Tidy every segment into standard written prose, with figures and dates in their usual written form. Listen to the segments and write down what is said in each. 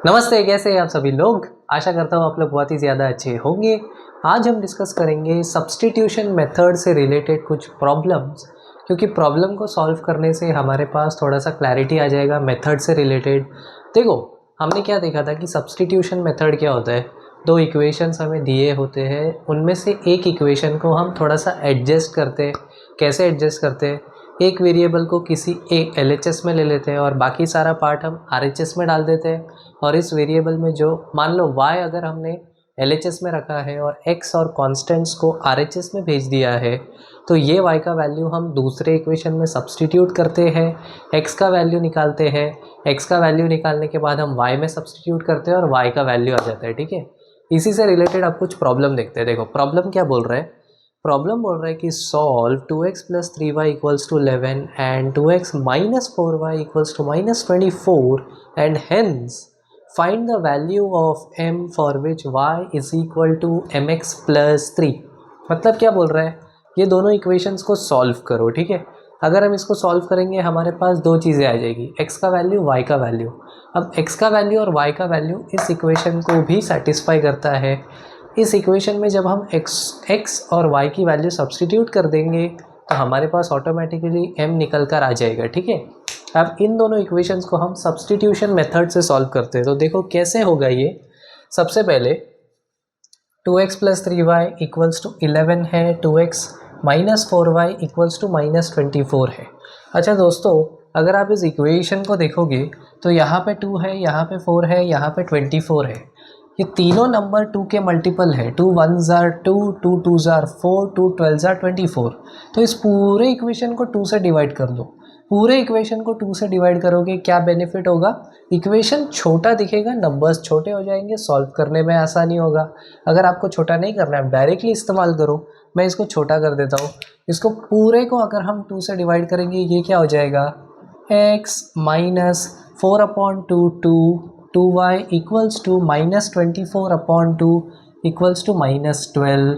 नमस्ते, कैसे हैं आप सभी लोग। आशा करता हूँ आप लोग बहुत ही ज़्यादा अच्छे होंगे। आज हम डिस्कस करेंगे सब्स्टिट्यूशन मेथड से रिलेटेड कुछ प्रॉब्लम्स, क्योंकि प्रॉब्लम को सॉल्व करने से हमारे पास थोड़ा सा क्लैरिटी आ जाएगा मेथड से रिलेटेड। देखो, हमने क्या देखा था कि सब्स्टिट्यूशन मेथड क्या होता है। दो इक्वेशंस हमें दिए होते हैं, उनमें से एक इक्वेशन को हम थोड़ा सा एडजस्ट करते हैं। कैसे एडजस्ट करते हैं? एक वेरिएबल को किसी एक LHS में ले लेते हैं और बाकी सारा पार्ट हम RHS में डाल देते हैं। और इस वेरिएबल में जो मान लो y अगर हमने LHS में रखा है और x और कॉन्स्टेंट्स को RHS में भेज दिया है, तो ये y का वैल्यू हम दूसरे इक्वेशन में सब्स्टिट्यूट करते हैं, x का वैल्यू निकालते हैं। x का वैल्यू निकालने के बाद हम y में सब्स्टिट्यूट करते हैं और y का वैल्यू आ जाता है। ठीक है, इसी से रिलेटेड आप कुछ प्रॉब्लम देखते हैं। देखो प्रॉब्लम क्या बोल रहा है। प्रॉब्लम बोल रहा है कि solve 2x + 3y = 11 and 2x - 4y = -24 and hence find the value of m for which y = mx + 3। मतलब क्या बोल रहा है, ये दोनों इक्वेशंस को सॉल्व करो। ठीक है, अगर हम इसको सॉल्व करेंगे हमारे पास दो चीज़ें आ जाएगी, x का वैल्यू, y का वैल्यू। अब x का वैल्यू और y का वैल्यू इस इक्वेशन को भी सेटिस्फाई करता है। इस इक्वेशन में जब हम x और y की वैल्यू सब्स्टिट्यूट कर देंगे तो हमारे पास ऑटोमेटिकली m निकल कर आ जाएगा। ठीक है, अब इन दोनों इक्वेशंस को हम सब्स्टिट्यूशन मेथड से सॉल्व करते हैं। तो देखो कैसे होगा ये। सबसे पहले 2x + 3y = 11 है, 2x - 4y = -24 है। अच्छा दोस्तों, अगर आप इस इक्वेशन को देखोगे तो यहाँ पे 2 है, यहाँ पे 4 है, यहाँ पे 24 है। ये तीनों नंबर 2 के मल्टीपल है। 2 1s are 2, 2 2s are 4, 2 12s are 24। तो इस पूरे इक्वेशन को 2 से डिवाइड कर दो। पूरे इक्वेशन को 2 से डिवाइड करोगे, क्या बेनिफिट होगा? इक्वेशन छोटा दिखेगा, नंबर्स छोटे हो जाएंगे, सॉल्व करने में आसानी होगा। अगर आपको छोटा नहीं करना है, डायरेक्टली इस्तेमाल करो। मैं इसको छोटा कर देता हूँ। इसको पूरे को अगर हम 2 से डिवाइड करेंगे, ये क्या हो जाएगा? x - 4/2 2y = -24/2 = -12।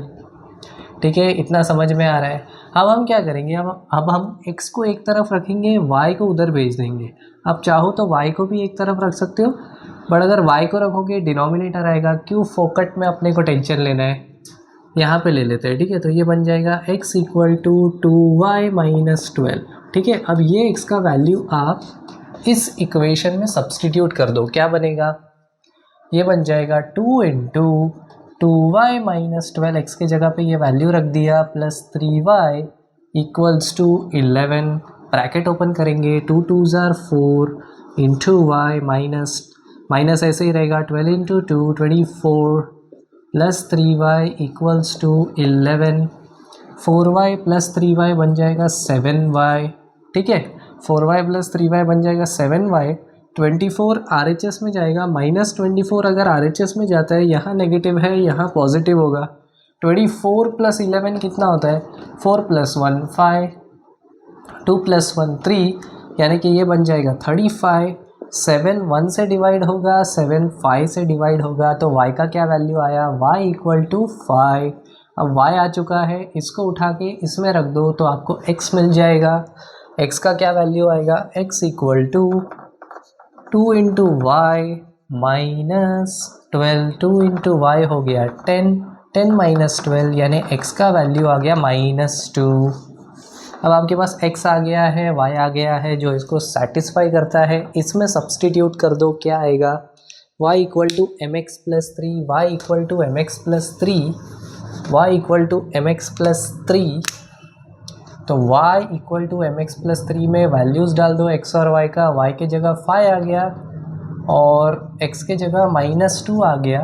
ठीक है, इतना समझ में आ रहा है। अब हम क्या करेंगे, अब हम x को एक तरफ रखेंगे, y को उधर भेज देंगे। आप चाहो तो y को भी एक तरफ रख सकते हो, बट अगर y को रखोगे डिनोमिनेटर आएगा। क्यों फोकट में अपने को टेंशन लेना है, यहाँ पे ले लेते हैं। ठीक है, तो ये बन जाएगा x = 2y - 12। ठीक है, अब ये x का वैल्यू आप इस इक्वेशन में सब्स्टिट्यूट कर दो, क्या बनेगा? ये बन जाएगा 2 × 2y - 12, x के जगह पे ये वैल्यू रख दिया, प्लस 3y = 11। ब्रैकेट ओपन करेंगे, 2 2s are 4 × y माइनस ऐसे ही रहेगा, 12 × 2 24 प्लस 3y = 11। 4y + 3y बन जाएगा 7y। ठीक है, 4y + 3y बन जाएगा 7y। 24 RHS में जाएगा, -24 अगर RHS में जाता है, यहाँ नेगेटिव है, यहाँ पॉजिटिव होगा। 24 + 11 कितना होता है? 4 + 1 5, 2 + 1 3, यानी कि ये बन जाएगा 35। 7 1 से डिवाइड होगा, 7 5 से डिवाइड होगा, तो y का क्या वैल्यू आया? y = 5। अब y आ चुका है, इसको उठा के इसमें रख दो तो आपको x मिल जाएगा। x का क्या वैल्यू आएगा? x = 2 × y - 12, 2 × y हो गया 10, 10 - 12, यानी x का वैल्यू आ गया -2। अब आपके पास x आ गया है, y आ गया है, जो इसको सेटिस्फाई करता है। इसमें सब्स्टिट्यूट कर दो, क्या आएगा? y = mx + 3, y = mx + 3, y = mx + 3। तो y = mx + 3 में वैल्यूज़ डाल दो x और y का। y के जगह 5 आ गया और x के जगह -2 आ गया,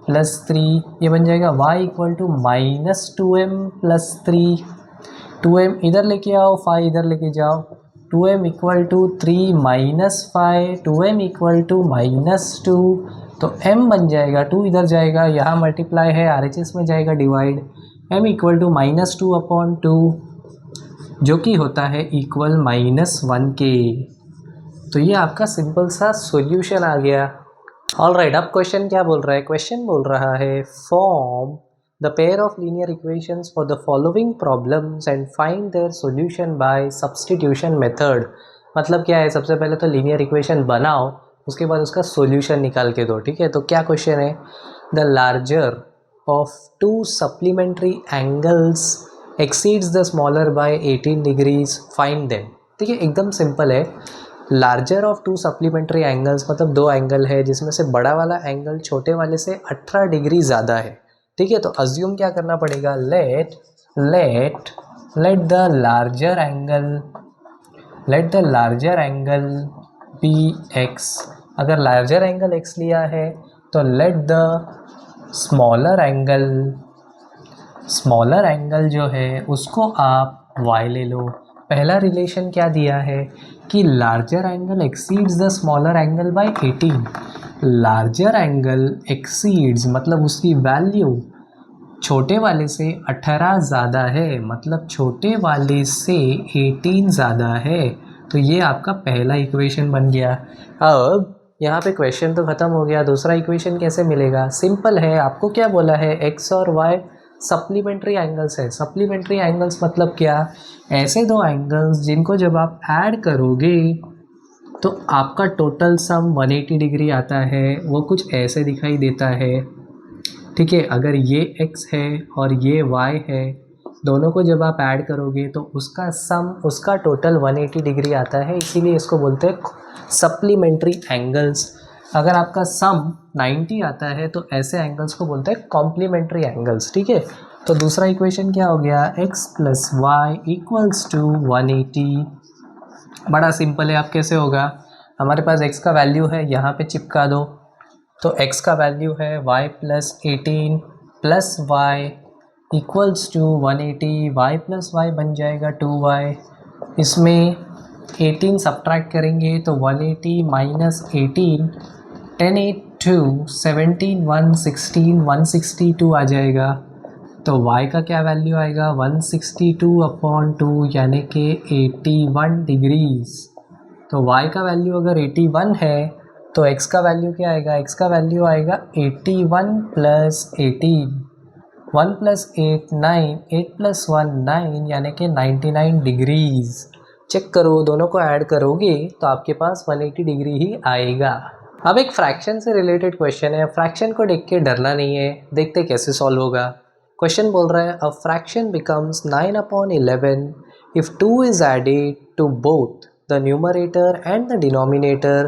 प्लस 3, ये बन जाएगा y = -2m + 3। 2m इधर लेके आओ, 5 इधर लेके जाओ, 2m = 3 - 5, 2m = -2, तो m बन जाएगा, 2 इधर जाएगा, यहाँ मल्टीप्लाई है, RHS में जाएगा डिवाइड, m = -2/2, जो कि होता है इक्वल -1 के। तो ये आपका सिंपल सा सॉल्यूशन आ गया। ऑलराइट, अब क्वेश्चन क्या बोल रहा है? क्वेश्चन बोल रहा है form the pair of linear equations for the following problems and find their solution bye substitution method. मतलब क्या है? सबसे पहले तो लीनियर इक्वेशन बनाओ, उसके बाद उसका सॉल्यूशन निकाल के दो, ठीक है। तो क्या क्वेश्चन है, the larger of to supplementary angles exceeds the smaller by 18 degrees, find them. ठीक है, एकदम सिंपल है। Larger of to supplementary angles मतलब दो एंगल है जिसमें से बड़ा वाला एंगल छोटे वाले से 18 डिग्री ज़्यादा है, ठीक है। तो अज्यूम क्या करना पड़ेगा, let the larger angle be x. अगर लार्जर एंगल एक्स लिया है तो लेट द स्मॉलर एंगल जो है उसको आप y ले लो। पहला रिलेशन क्या दिया है कि larger angle exceeds the smaller angle by 18। Larger angle exceeds मतलब उसकी वैल्यू छोटे वाले से 18 ज़्यादा है, मतलब छोटे वाले से 18 ज़्यादा है। तो ये आपका पहला इक्वेशन बन गया। अब यहाँ पे क्वेश्चन तो ख़त्म हो गया, दूसरा इक्वेशन कैसे मिलेगा, सिंपल है। आपको क्या बोला है, एक्स और वाई सप्लीमेंट्री एंगल्स है। सप्लीमेंट्री एंगल्स मतलब क्या, ऐसे दो एंगल्स जिनको जब आप ऐड करोगे तो आपका टोटल सम 180 डिग्री आता है। वो कुछ ऐसे दिखाई देता है, ठीक है। अगर ये x है और ये y है, दोनों को जब आप ऐड करोगे तो उसका सम, उसका टोटल 180 डिग्री आता है, इसीलिए इसको बोलते हैं सप्लीमेंट्री एंगल्स। अगर आपका सम 90 आता है तो ऐसे एंगल्स को बोलते हैं कॉम्प्लीमेंट्री एंगल्स, ठीक है। तो दूसरा इक्वेशन क्या हो गया, x + y = 180। बड़ा सिंपल है। अब कैसे होगा, हमारे पास x का वैल्यू है, यहाँ पे चिपका दो। तो x का वैल्यू है y + 18 + y = 180। y + y बन जाएगा 2y। इसमें 18 सब्ट्रैक्ट करेंगे तो 180 - 18 10 8 2 17 1 16 162 आ जाएगा। तो y का क्या वैल्यू आएगा, 162/2 यानी कि 81 डिग्रीज। तो y का वैल्यू अगर 81 है तो x का वैल्यू क्या आएगा, x का वैल्यू आएगा 81 + 18, 1 + 8 9, 8 + 1 9 यानी कि 99 डिग्रीज। चेक करो, दोनों को ऐड करोगे तो आपके पास 180 डिग्री ही आएगा। अब एक फ्रैक्शन से रिलेटेड क्वेश्चन है। फ्रैक्शन को देख के डरना नहीं है, देखते कैसे सॉल्व होगा। क्वेश्चन बोल रहा है, a fraction becomes 9/11 if 2 is added to both the numerator and the denominator.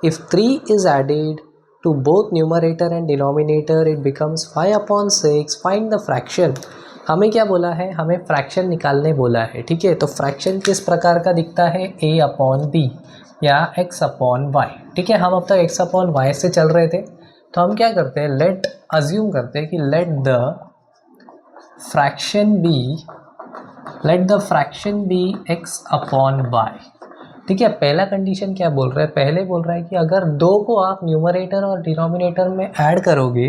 If 3 is added to both numerator and denominator, it becomes 5/6. Find the fraction. हमें क्या बोला है, हमें फ्रैक्शन निकालने बोला है, ठीक है। तो फ्रैक्शन किस प्रकार का दिखता है, a/b या x/y, ठीक है। हम अब तक x/y से चल रहे थे, तो हम क्या करते हैं, लेट अज्यूम करते हैं कि let the fraction B x/y, ठीक है। पहला कंडीशन क्या बोल रहा है, पहले बोल रहा है कि अगर दो को आप न्यूमरेटर और डिनोमिनेटर में ऐड करोगे,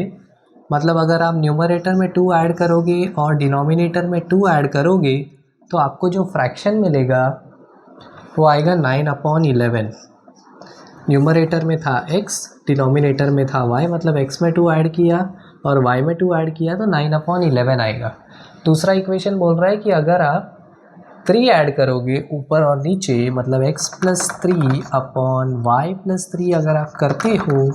मतलब अगर आप न्यूमरेटर में 2 ऐड करोगे और डिनोमिनेटर में 2 ऐड करोगे तो आपको जो फ्रैक्शन मिलेगा वो आएगा 9/11। न्यूमरेटर में था x, डिनोमिनेटर में था y, मतलब x में 2 ऐड किया और y में 2 ऐड किया तो 9/11 आएगा। दूसरा इक्वेशन बोल रहा है कि अगर आप 3 ऐड करोगे ऊपर और नीचे, मतलब x + 3/y + 3 अगर आप करते हो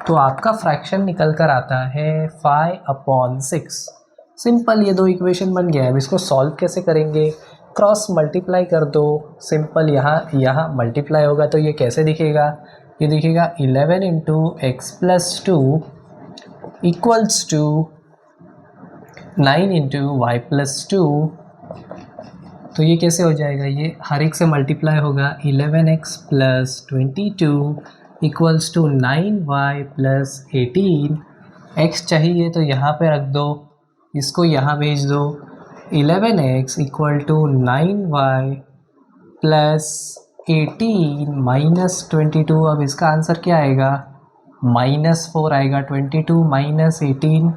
तो आपका फ्रैक्शन निकल कर आता है 5/6। सिंपल, ये दो इक्वेशन बन गया है। अब इसको सॉल्व कैसे करेंगे, क्रॉस मल्टीप्लाई कर दो। सिंपल, यहाँ मल्टीप्लाई होगा तो ये कैसे दिखेगा, ये दिखेगा 11 × x + 2 = 9 × y + 2। तो ये कैसे हो जाएगा, ये हर एक से मल्टीप्लाई होगा। 11x + 22 = 9y + 18। x चाहिए तो यहाँ पे रख दो, इसको यहाँ भेज दो। 11x = 9y + 18 - 22। अब इसका आंसर क्या आएगा, -4 आएगा। 22 - 18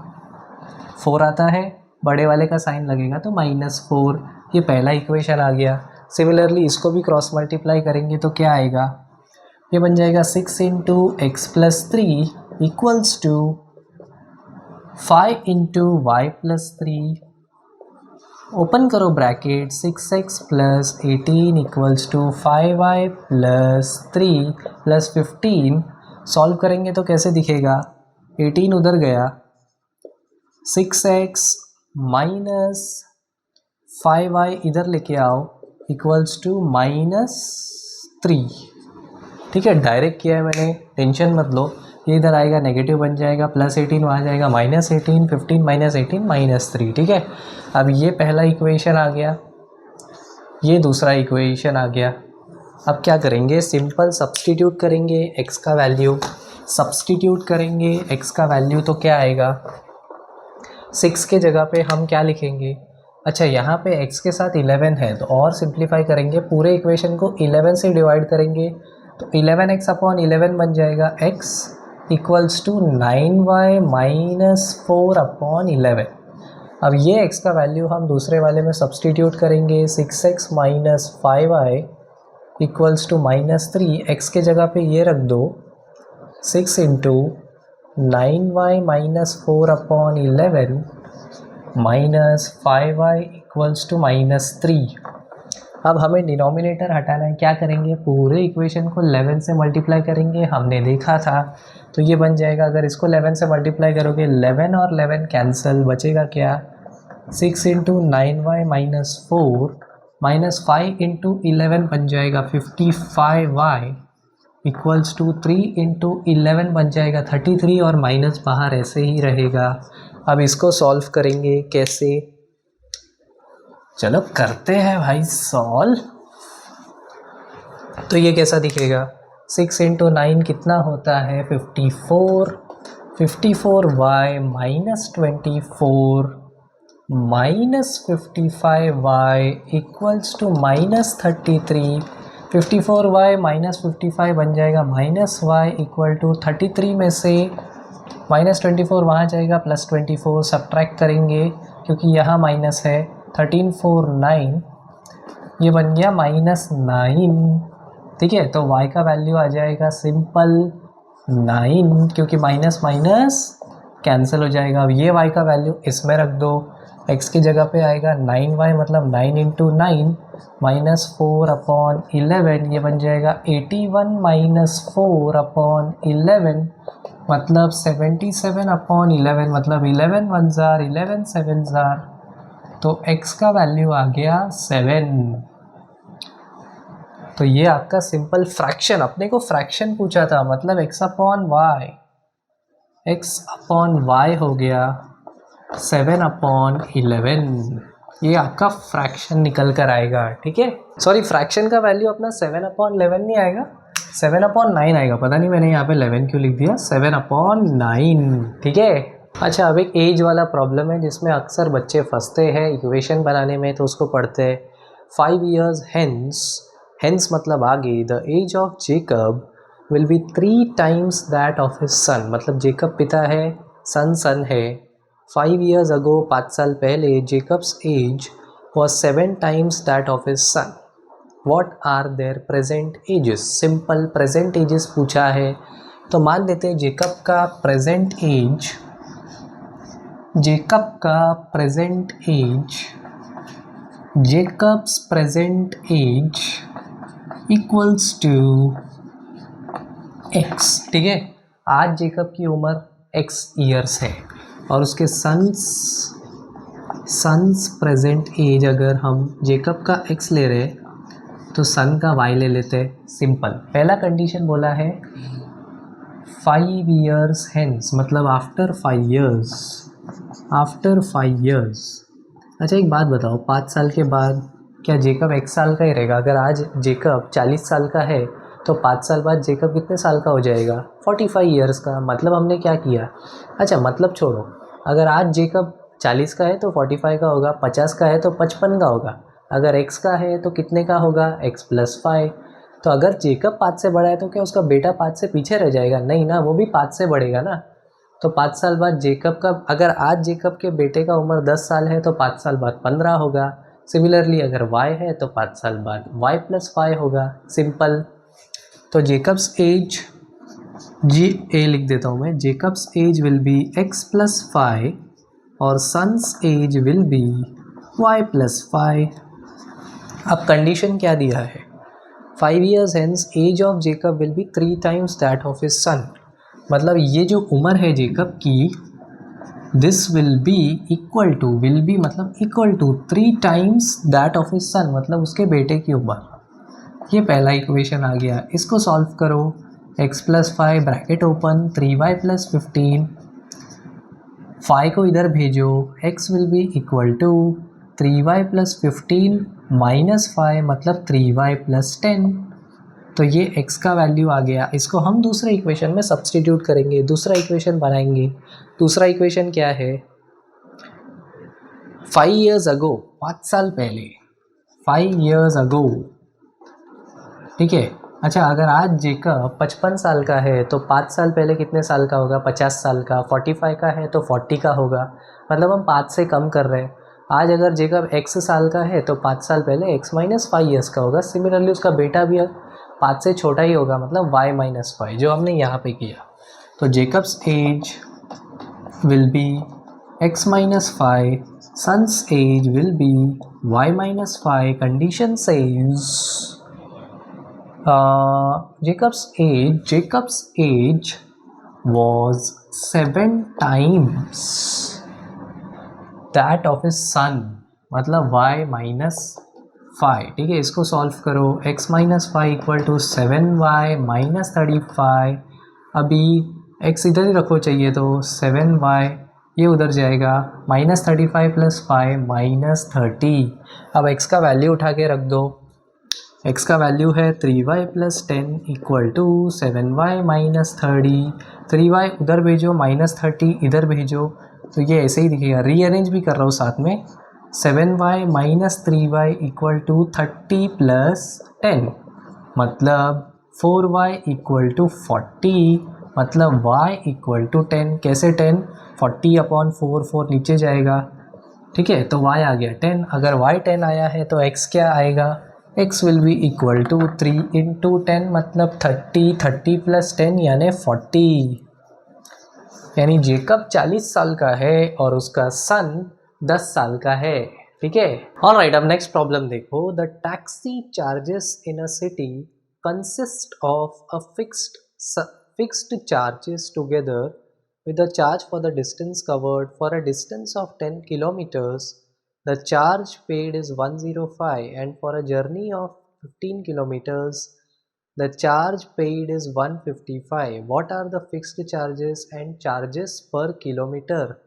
4 आता है, बड़े वाले का साइन लगेगा तो -4। ये पहला इक्वेशन आ गया। सिमिलरली इसको भी क्रॉस मल्टीप्लाई करेंगे तो क्या आएगा, ये बन जाएगा 6 × x + 3 = 5 × y + 3। ओपन करो ब्रैकेट, 6x + 18 = 5y + 3 + 15 सॉल्व करेंगे तो कैसे दिखेगा, 18 उधर गया, 6x माइनस 5y इधर लेके आओ इक्वल्स टू -3। ठीक है, डायरेक्ट किया है मैंने, टेंशन मत लो। ये इधर आएगा नेगेटिव बन जाएगा, +18 वहाँ जाएगा -18, 15 -18 -3। ठीक है, अब ये पहला इक्वेशन आ गया, ये दूसरा इक्वेशन आ गया। अब क्या करेंगे, सिंपल सब्स्टिट्यूट करेंगे x का वैल्यू, सब्स्टिट्यूट करेंगे x का वैल्यू तो क्या आएगा, 6 के जगह पे हम क्या लिखेंगे, अच्छा यहाँ पे x के साथ 11 है तो और सिंप्लीफाई करेंगे, पूरे इक्वेशन को 11 से डिवाइड करेंगे तो 11x अपॉन 11 बन जाएगा, x equals to 9y minus 4 upon 11। अब ये x का वैल्यू हम दूसरे वाले में सब्स्टिट्यूट करेंगे, 6x minus 5y equals to -3, x के जगह पे ये रख दो, 6 into 9y minus 4 upon 11 minus 5y equals to -3। अब हमें डिनोमिनेटर हटाना है, क्या करेंगे, पूरे इक्वेशन को 11 से मल्टीप्लाई करेंगे, हमने देखा था। तो ये बन जाएगा, अगर इसको 11 से मल्टीप्लाई करोगे 11 और 11 कैंसिल, बचेगा क्या, 6 into 9y minus 4 minus 5 into 11 बन जाएगा 55y इक्वल्स टू 3 इंटू 11 बन जाएगा 33 और माइनस बाहर ऐसे ही रहेगा। अब इसको सॉल्व करेंगे कैसे, चलो करते हैं भाई सॉल्व। तो ये कैसा दिखेगा, 6 इंटू 9 कितना होता है 54, 54y minus 24 minus 55y equals to -33, 54y minus 55 बन जाएगा -y इक्वल टू 33 में से -24 वहाँ जाएगा, +24 सब्ट्रैक्ट करेंगे क्योंकि यहाँ माइनस है, 13 4 9, ये बन गया -9। ठीक है, तो y का वैल्यू आ जाएगा सिंपल 9, क्योंकि माइनस माइनस कैंसिल हो जाएगा। अब ये y का वैल्यू इसमें रख दो, x की जगह पे आएगा 9y मतलब 9 इंटू 9 माइनस 4 अपॉन 11, ये बन जाएगा 81 माइनस 4 अपॉन 11 मतलब 77 अपॉन 11 मतलब 11 1 जार 11 7 जार, तो x का वैल्यू आ गया 7। तो ये आपका सिंपल फ्रैक्शन, अपने को फ्रैक्शन पूछा था, मतलब x अपॉन y हो गया 7 अपॉन 11, ये आपका फ्रैक्शन निकल कर आएगा। ठीक है, सॉरी फ्रैक्शन का वैल्यू अपना 7 अपॉन 11 नहीं आएगा, 7 अपॉन 9 आएगा, पता नहीं मैंने यहाँ पे 11 क्यों लिख दिया, 7 अपॉन 9। ठीक है, अच्छा अब एक एज वाला प्रॉब्लम है जिसमें अक्सर बच्चे फंसते हैं इक्वेशन बनाने में, तो उसको पढ़ते हैं। 5 years hence मतलब आगे, the age of Jacob will be 3 times that of his son, मतलब जेकब पिता है, सन है। 5 years ago 5 साल पहले Jacob's age was 7 times that of his son. What are their present ages? Simple present ages पूछा है, तो मान लेते हैं जेकब का present age, Jacob's present age equals to x। ठीक है, आज जेकब की उम्र x ईयर्स है और उसके सन्स प्रेजेंट एज, अगर हम जेकब का x ले रहे तो सन का y ले लेते हैं। सिंपल, पहला कंडीशन बोला है 5 years hence मतलब आफ्टर 5 years। अच्छा एक बात बताओ, 5 साल के बाद क्या जेकब 1 साल का ही रहेगा? अगर आज जेकब 40 साल का है तो 5 साल बाद जेकब कितने साल का हो जाएगा? 45 years का। मतलब हमने क्या किया, अच्छा मतलब छोड़ो, अगर आज जेकब 40 का है तो 45 का होगा, 50 का है तो 55 का होगा, अगर x का है तो कितने का होगा, x + 5। तो अगर जेकब 5 से बड़ा है तो क्या उसका बेटा 5 से पीछे रह जाएगा? नहीं ना, वो भी 5 से बढ़ेगा ना। तो 5 साल बाद जेकब का, अगर आज जेकब के बेटे का उम्र 10 साल है तो 5 साल बाद 15 होगा। सिमिलरली अगर y है तो 5 साल बाद y + 5 होगा। सिंपल, तो जेकब्स एज लिख देता हूँ मैं, Jacob's age will be x + 5 और son's age will be y + 5। अब कंडीशन क्या दिया है, 5 years hence age of Jacob will be 3 times that of his son. मतलब ये जो उम्र है जेकब की, this will be equal to, will be मतलब equal to 3 times that of his son, मतलब उसके बेटे की उम्र। ये पहला इक्वेशन आ गया। इसको सॉल्व करो। x + 5 ब्रैकेट ओपन 3y + 15, 5 को इधर भेजो, x will be equal to 3y + 15 - 5 मतलब 3y + 10। तो ये x का वैल्यू आ गया। इसको हम दूसरे इक्वेशन में सब्स्टिट्यूट करेंगे, दूसरा इक्वेशन बनाएंगे। दूसरा इक्वेशन क्या है? 5 years ago, 5 साल पहले, 5 years ago, ठीक है। अच्छा, अगर आज जेकब 55 साल का है तो 5 साल पहले कितने साल का होगा? 50 साल का। 45 का है तो 40 का होगा। मतलब हम 5 से कम कर रहे हैं। आज अगर जेकब x साल का है तो 5 साल पहले x - 5 ईयर्स का होगा। सिमिलरली उसका बेटा भी 5 से छोटा ही होगा, मतलब y - 5, जो हमने यहाँ पे किया। तो Jacob's age will be x - 5, son's age will be y - 5। Condition says Jacob's age was 7 times that of his son, मतलब y - 5। ठीक है, इसको सॉल्व करो। x - 5 equal to 7y - 35। अभी x इधर ही रखो चाहिए तो 7y, ये उधर जाएगा, -35 + 5 -30। अब x का वैल्यू उठा के रख दो। x का वैल्यू है 3y + 10 equal to 7y - 30। 3y उधर भेजो, -30 इधर भेजो, तो ये ऐसे ही दिखेगा। रीअरेंज भी कर रहा हूँ साथ में। 7y - 3y इक्वल टू 30 + 10 मतलब 4y इक्वल टू 40, मतलब y इक्वल टू 10। कैसे 10? 40/4, 4 नीचे जाएगा। ठीक है, तो y आ गया 10। अगर y 10 आया है तो x क्या आएगा? x will be equal to 3 × 10 मतलब 30, 30 + 10 यानी 40। यानी जेकब 40 साल का है और उसका सन 10 साल का है। ठीक है, ऑलराइट। अब नेक्स्ट प्रॉब्लम देखो। The taxi charges in a city consist of a fixed charges together with a charge for the distance covered. For a distance of 10 kilometers, the charge paid is 105, and for a journey of 15 kilometers, the charge paid is 155. What are the fixed charges and charges per kilometer?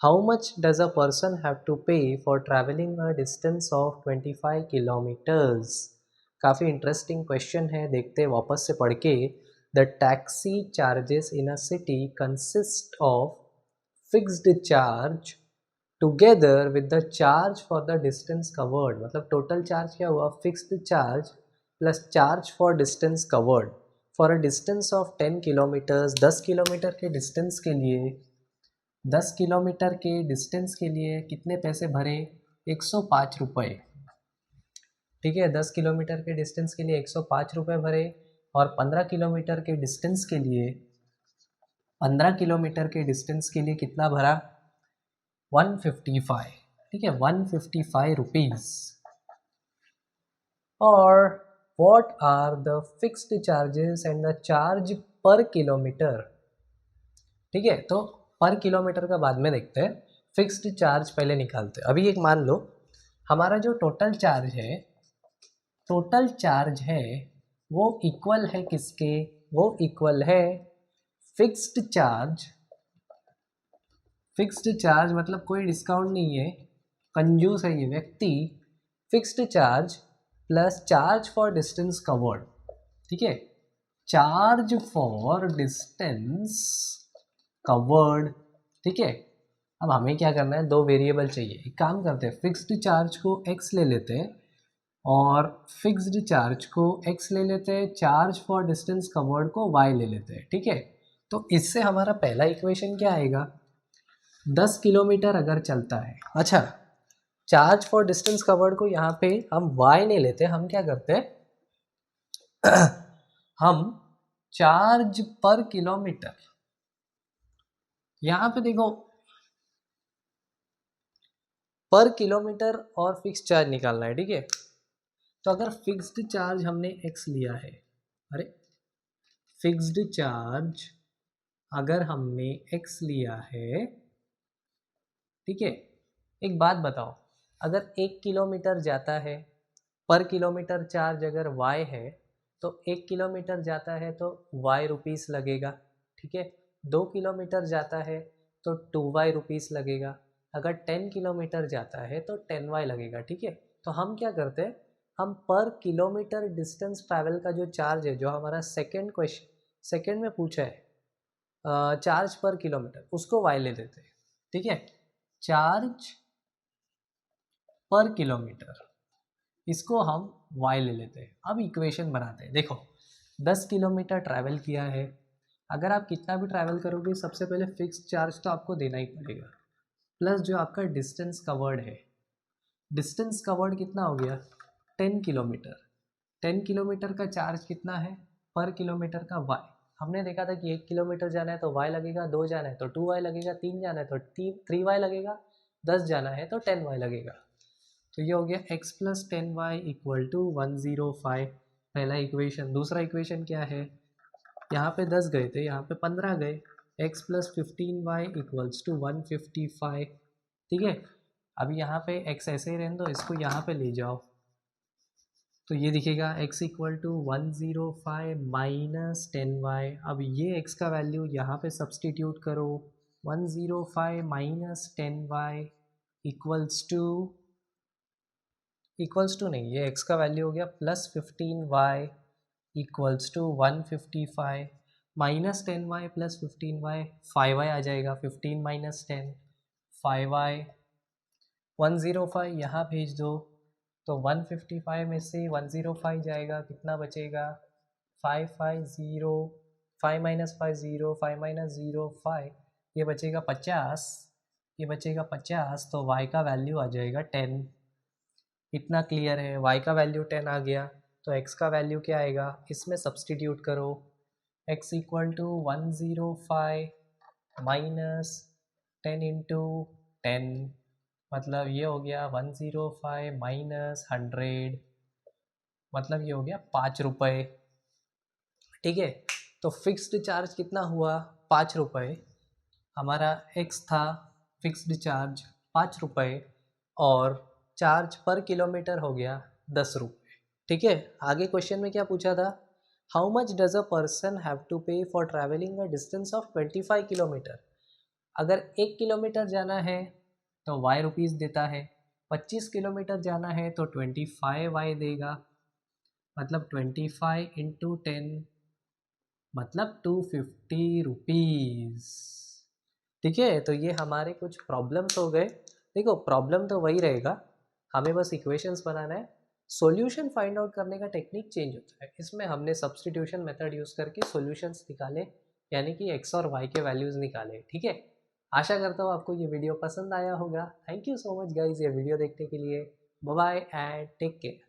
How much does a person have to pay for traveling a distance of 25 kilometers? काफ़ी interesting question है, देखते हैं वापस से पढ़ के। The taxi charges in a city consist of fixed charge together with the charge for the distance covered। मतलब total charge क्या हुआ? Fixed charge plus charge for distance covered. For a distance of 10 kilometres, 10 kilometre के distance के लिए, 10 kilometre के distance के लिए कितने पैसे भरे? 105 रुपये। ठीक है, 10 किलोमीटर के डिस्टेंस के लिए 105 रुपये भरे। और 15 किलोमीटर के डिस्टेंस के लिए, 15 किलोमीटर के डिस्टेंस के लिए कितना भरा? 155। ठीक है, 155 रुपीज़। और what are the fixed charges and the charge per kilometer? ठीक है, तो पर किलोमीटर का बाद में देखते हैं, फिक्स्ड चार्ज पहले निकालते हैं। अभी एक मान लो हमारा जो टोटल चार्ज है वो इक्वल है किसके? वो इक्वल है फिक्स्ड चार्ज मतलब कोई डिस्काउंट नहीं है, कंजूस है ये व्यक्ति। Fixed charge plus charge for distance covered. ठीक है, चार्ज फॉर डिस्टेंस कवर्ड। ठीक है, अब हमें क्या करना है? दो वेरिएबल चाहिए। एक काम करते हैं, फिक्स्ड चार्ज को x ले लेते हैं और फिक्स्ड चार्ज को x ले लेते हैं, चार्ज फॉर डिस्टेंस कवर्ड को y ले लेते हैं। ठीक है, तो इससे हमारा पहला इक्वेशन क्या आएगा? 10 किलोमीटर अगर चलता है, अच्छा, चार्ज फॉर डिस्टेंस कवर्ड को यहाँ पे हम y नहीं लेते, हम क्या करते हैं हम चार्ज पर किलोमीटर, यहाँ पे देखो पर किलोमीटर और फिक्स चार्ज निकालना है। ठीक है, तो अगर फिक्स्ड चार्ज हमने x लिया है, अरे फिक्स्ड चार्ज अगर हमने x लिया है, ठीक है, एक बात बताओ, अगर 1 किलोमीटर जाता है, पर किलोमीटर चार्ज अगर y है तो 1 किलोमीटर जाता है तो y रुपीस लगेगा, ठीक है। 2 किलोमीटर जाता है तो 2y रुपीस लगेगा, अगर 10 किलोमीटर जाता है तो 10y लगेगा, ठीक है। तो हम क्या करते हैं, हम पर किलोमीटर डिस्टेंस ट्रैवल का जो चार्ज है, जो हमारा सेकेंड क्वेश्चन सेकेंड में पूछा है, चार्ज पर किलोमीटर, उसको y ले लेते हैं, ठीक है। चार्ज पर किलोमीटर, इसको हम y ले लेते हैं। अब इक्वेशन बनाते हैं। देखो 10 किलोमीटर ट्रैवल किया है, अगर आप कितना भी ट्रैवल करोगे सबसे पहले फिक्स चार्ज तो आपको देना ही पड़ेगा, प्लस जो आपका डिस्टेंस कवर्ड है, डिस्टेंस कवर्ड कितना हो गया 10 किलोमीटर। 10 किलोमीटर का चार्ज कितना है पर किलोमीटर का y, हमने देखा था कि 1 किलोमीटर जाना है तो y लगेगा, 2 जाना है तो 2y लगेगा, 3 जाना है तो 3y लगेगा, 10 जाना है तो 10y लगेगा। तो ये हो गया x plus 10y equal to 105, पहला इक्वेशन। दूसरा इक्वेशन क्या है, यहाँ पे 10 गए थे, यहाँ पे 15 गए, x plus 15y equals to 155, ठीक है। अभी यहाँ पे x ऐसे ही रहने दो, इसको यहाँ पे ले जाओ तो ये दिखेगा x equal to 105 minus 10y। अब ये x का वैल्यू यहाँ पे सब्सटीट्यूट करो, 105 माइनस 10y इक्वल्स टू नहीं, ये x का वैल्यू हो गया plus 15y equals to 155 minus 10y plus 15y, 5y आ जाएगा, 15 माइनस 10 5y, 105 यहाँ भेज दो तो 155 में से 105 जाएगा, कितना बचेगा 550, 5 माइनस 50, 5 माइनस 0 5, ये बचेगा 50, ये बचेगा 50, तो y का वैल्यू आ जाएगा 10। इतना क्लियर है, y का वैल्यू 10 आ गया तो x का वैल्यू क्या आएगा, इसमें सब्सटीट्यूट करो, x equal to 105 minus 10 into 10, मतलब ये हो गया 105 माइनस 100, मतलब ये हो गया 5 रुपये, ठीक है। तो फिक्स्ड चार्ज कितना हुआ 5 रुपये, हमारा x था फिक्स्ड चार्ज 5 रुपये, और चार्ज पर किलोमीटर हो गया 10 रुपये, ठीक है। आगे क्वेश्चन में क्या पूछा था, how much does a person have to pay for travelling a distance of 25 kilometre. अगर 1 किलोमीटर जाना है तो y रुपीज़ देता है, 25 किलोमीटर जाना है तो 25y देगा, मतलब 25 इंटू 10 मतलब 250 रुपीज़, ठीक है। तो ये हमारे कुछ प्रॉब्लम्स हो गए। देखो प्रॉब्लम तो वही रहेगा, हमें बस इक्वेशंस बनाना है, सॉल्यूशन फाइंड आउट करने का टेक्निक चेंज होता है। इसमें हमने सब्स्टिट्यूशन मेथड यूज़ करके सॉल्यूशंस निकाले, यानी कि x और y के वैल्यूज़ निकाले, ठीक है। आशा करता हूँ आपको ये वीडियो पसंद आया होगा। Thank you so much guys ये वीडियो देखने के लिए। Bye bye and take care.